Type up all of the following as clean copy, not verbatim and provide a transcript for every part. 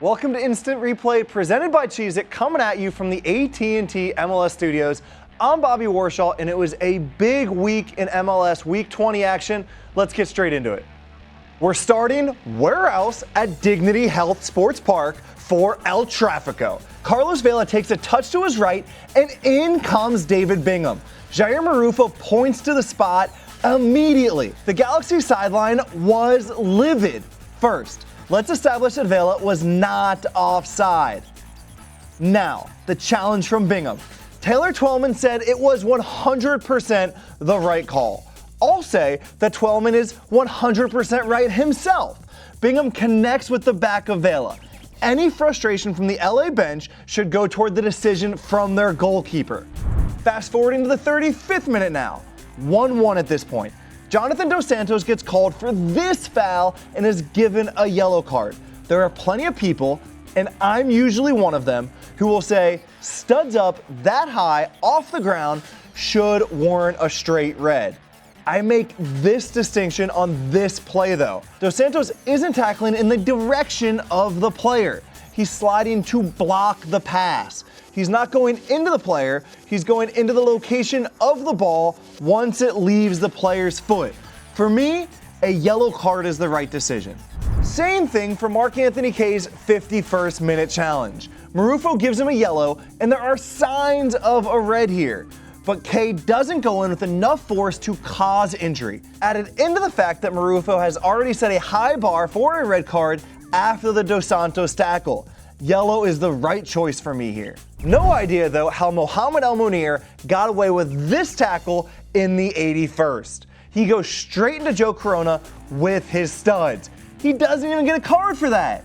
Welcome to Instant Replay, presented by Cheez-It, coming at you from the AT&T MLS studios. I'm Bobby Warshaw, and it was a big week in MLS Week 20 action. Let's get straight into it. We're starting where else at Dignity Health Sports Park for El Trafico. Carlos Vela takes a touch to his right, and in comes David Bingham. Jair Marufo points to the spot immediately. The Galaxy sideline was livid. First, let's establish that Vela was not offside. Now, the challenge from Bingham. Taylor Twellman said it was 100% the right call. I'll say that Twellman is 100% right himself. Bingham connects with the back of Vela. Any frustration from the LA bench should go toward the decision from their goalkeeper. Fast forwarding to the 35th minute now. 1-1 at this point. Jonathan Dos Santos gets called for this foul and is given a yellow card. There are plenty of people, and I'm usually one of them, who will say studs up that high off the ground should warrant a straight red. I make this distinction on this play though. Dos Santos isn't tackling in the direction of the player. He's sliding to block the pass. He's not going into the player, he's going into the location of the ball once it leaves the player's foot. For me, a yellow card is the right decision. Same thing for Mark Anthony Kaye's 51st minute challenge. Marufo gives him a yellow, and there are signs of a red here. But Kaye doesn't go in with enough force to cause injury. Added into the fact that Marufo has already set a high bar for a red card after the Dos Santos tackle. Yellow is the right choice for me here. No idea though how Mohamed El Munir got away with this tackle in the 81st. He goes straight into Joe Corona with his studs. He doesn't even get a card for that.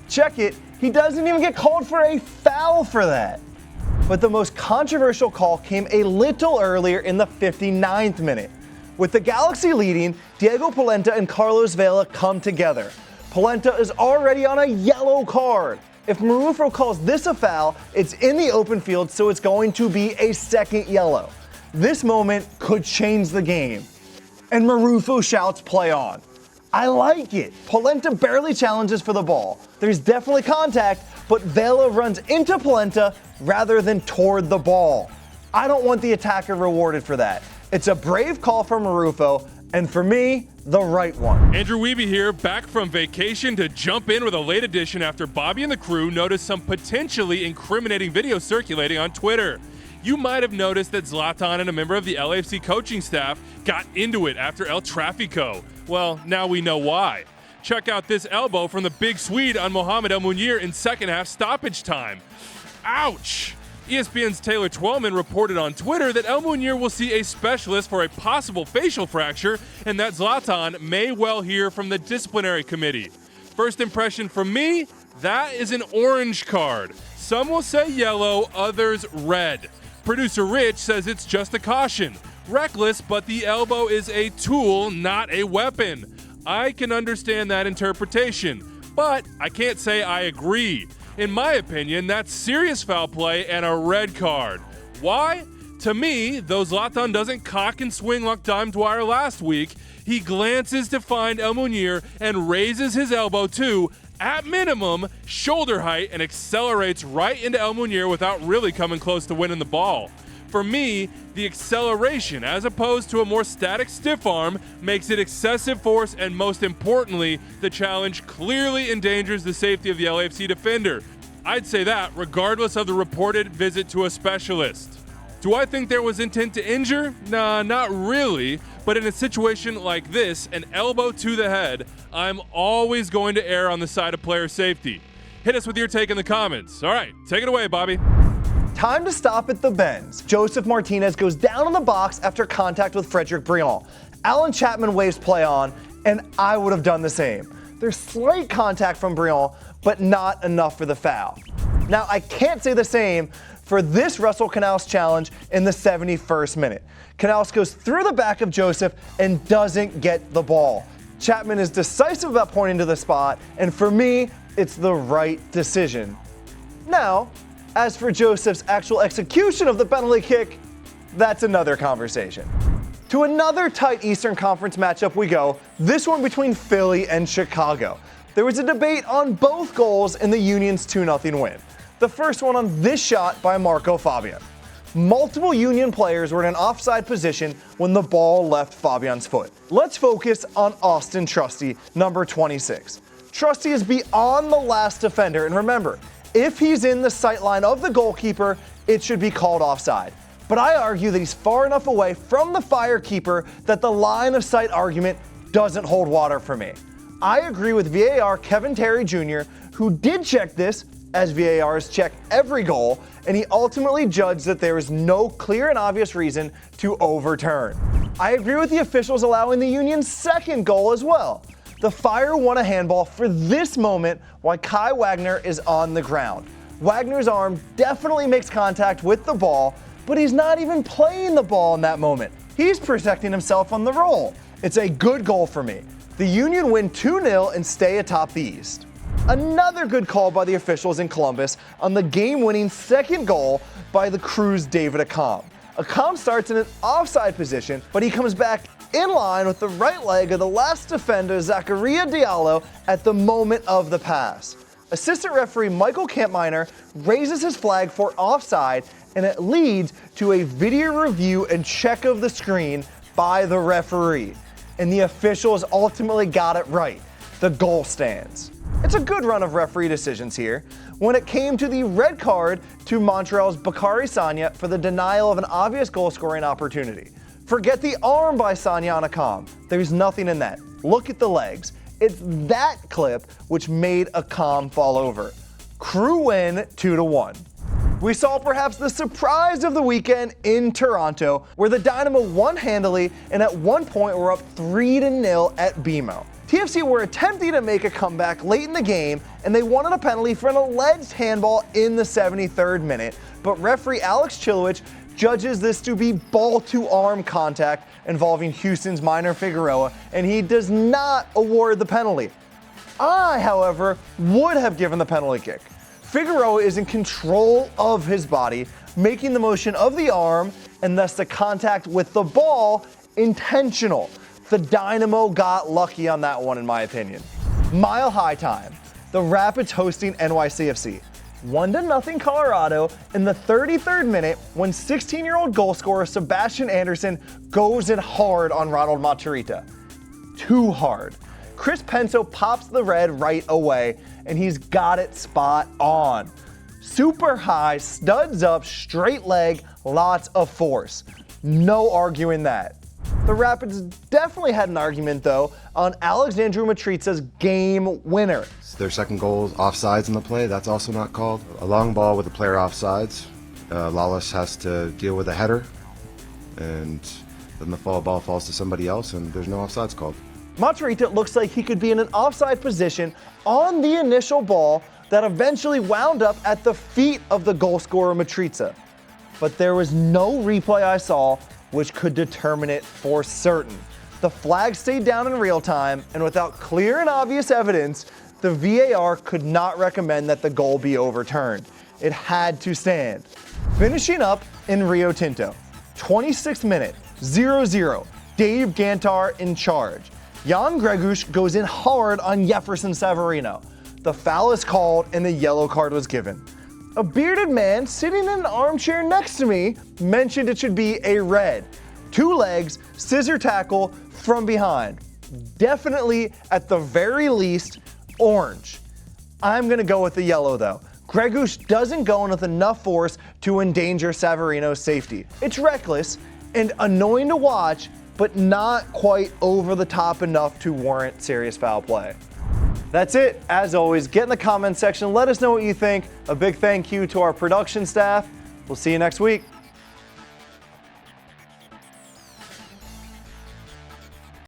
Check it, he doesn't even get called for a foul for that. But the most controversial call came a little earlier in the 59th minute. With the Galaxy leading, Diego Polenta and Carlos Vela come together. Polenta is already on a yellow card. If Marufo calls this a foul, it's in the open field, so it's going to be a second yellow. This moment could change the game. And Marufo shouts play on. I like it. Polenta barely challenges for the ball. There's definitely contact, but Vela runs into Polenta rather than toward the ball. I don't want the attacker rewarded for that. It's a brave call from Marufo, and for me, the right one. Andrew Wiebe here, back from vacation to jump in with a late edition after Bobby and the crew noticed some potentially incriminating video circulating on Twitter. You might have noticed that Zlatan and a member of the LAFC coaching staff got into it after El Trafico. Well, now we know why. Check out this elbow from the big Swede on Mohamed El Munir in second half stoppage time. Ouch! ESPN's Taylor Twellman reported on Twitter that El Munir will see a specialist for a possible facial fracture and that Zlatan may well hear from the disciplinary committee. First impression from me, that is an orange card. Some will say yellow, others red. Producer Rich says it's just a caution. Reckless, but the elbow is a tool, not a weapon. I can understand that interpretation, but I can't say I agree. In my opinion, that's serious foul play and a red card. Why? To me, though Zlatan doesn't cock and swing like Dime Dwyer last week, he glances to find El Munir and raises his elbow to, at minimum, shoulder height and accelerates right into El Munir without really coming close to winning the ball. For me, the acceleration, as opposed to a more static stiff arm, makes it excessive force, and most importantly, the challenge clearly endangers the safety of the LAFC defender. I'd say that regardless of the reported visit to a specialist. Do I think there was intent to injure? Nah, not really. But in a situation like this, an elbow to the head, I'm always going to err on the side of player safety. Hit us with your take in the comments. All right, take it away, Bobby. Time to stop at the bends. Joseph Martinez goes down on the box after contact with Frederick Briand. Alan Chapman waves play on, and I would have done the same. There's slight contact from Briand, but not enough for the foul. Now, I can't say the same for this Russell Canals challenge in the 71st minute. Canals goes through the back of Joseph and doesn't get the ball. Chapman is decisive about pointing to the spot, and for me, it's the right decision. Now, as for Joseph's actual execution of the penalty kick, that's another conversation. To another tight Eastern Conference matchup we go, this one between Philly and Chicago. There was a debate on both goals in the Union's 2-0 win. The first one on this shot by Marco Fabian. Multiple Union players were in an offside position when the ball left Fabian's foot. Let's focus on Austin Trusty, number 26. Trusty is beyond the last defender, and remember, if he's in the sight line of the goalkeeper, it should be called offside. But I argue that he's far enough away from the firekeeper that the line of sight argument doesn't hold water for me. I agree with VAR Kevin Terry Jr., who did check this, as VARs check every goal, and he ultimately judged that there is no clear and obvious reason to overturn. I agree with the officials allowing the Union's second goal as well. The Fire won a handball for this moment while Kai Wagner is on the ground. Wagner's arm definitely makes contact with the ball, but he's not even playing the ball in that moment. He's protecting himself on the roll. It's a good goal for me. The Union win 2-0 and stay atop the East. Another good call by the officials in Columbus on the game-winning second goal by the Crew's David Accam. Accam starts in an offside position, but he comes back in line with the right leg of the last defender, Zakaria Diallo, at the moment of the pass. Assistant referee Michael Kampminer raises his flag for offside, and it leads to a video review and check of the screen by the referee. And the officials ultimately got it right. The goal stands. It's a good run of referee decisions here. When it came to the red card to Montreal's Bakary Sagna for the denial of an obvious goal-scoring opportunity. Forget the arm by Sagna on Accam. There's nothing in that. Look at the legs. It's that clip which made Accam fall over. Crew win 2-1. We saw perhaps the surprise of the weekend in Toronto, where the Dynamo won handily and at one point were up 3-0 at BMO. TFC were attempting to make a comeback late in the game, and they wanted a penalty for an alleged handball in the 73rd minute, but referee Alex Chilowich judges this to be ball-to-arm contact involving Houston's Minor Figueroa, and he does not award the penalty. I, however, would have given the penalty kick. Figueroa is in control of his body, making the motion of the arm and thus the contact with the ball intentional. The Dynamo got lucky on that one, in my opinion. Mile High time. The Rapids hosting NYCFC. 1-0 Colorado in the 33rd minute when 16-year-old goal scorer Sebastian Anderson goes in hard on Ronald Matarrita. Too hard. Chris Penso pops the red right away, and he's got it spot on. Super high, studs up, straight leg, lots of force. No arguing that. The Rapids definitely had an argument, though, on Alexandru Matrica's game winner. Their second goal is offsides in the play. That's also not called. A long ball with a player offsides. Lawless has to deal with a header, and then the ball falls to somebody else, and there's no offsides called. Matarrita looks like he could be in an offside position on the initial ball that eventually wound up at the feet of the goal scorer Matrica. But there was no replay I saw which could determine it for certain. The flag stayed down in real time, and without clear and obvious evidence, the VAR could not recommend that the goal be overturned. It had to stand. Finishing up in Rio Tinto, 26th minute, 0-0, Dave Gantar in charge. Jan Gregush goes in hard on Jefferson Severino. The foul is called and the yellow card was given. A bearded man sitting in an armchair next to me mentioned it should be a red. 2 legs, scissor tackle from behind. Definitely, at the very least, orange. I'm going to go with the yellow, though. Gregush doesn't go in with enough force to endanger Severino's safety. It's reckless and annoying to watch, but not quite over the top enough to warrant serious foul play. That's it. As always, get in the comments section. Let us know what you think. A big thank you to our production staff. We'll see you next week.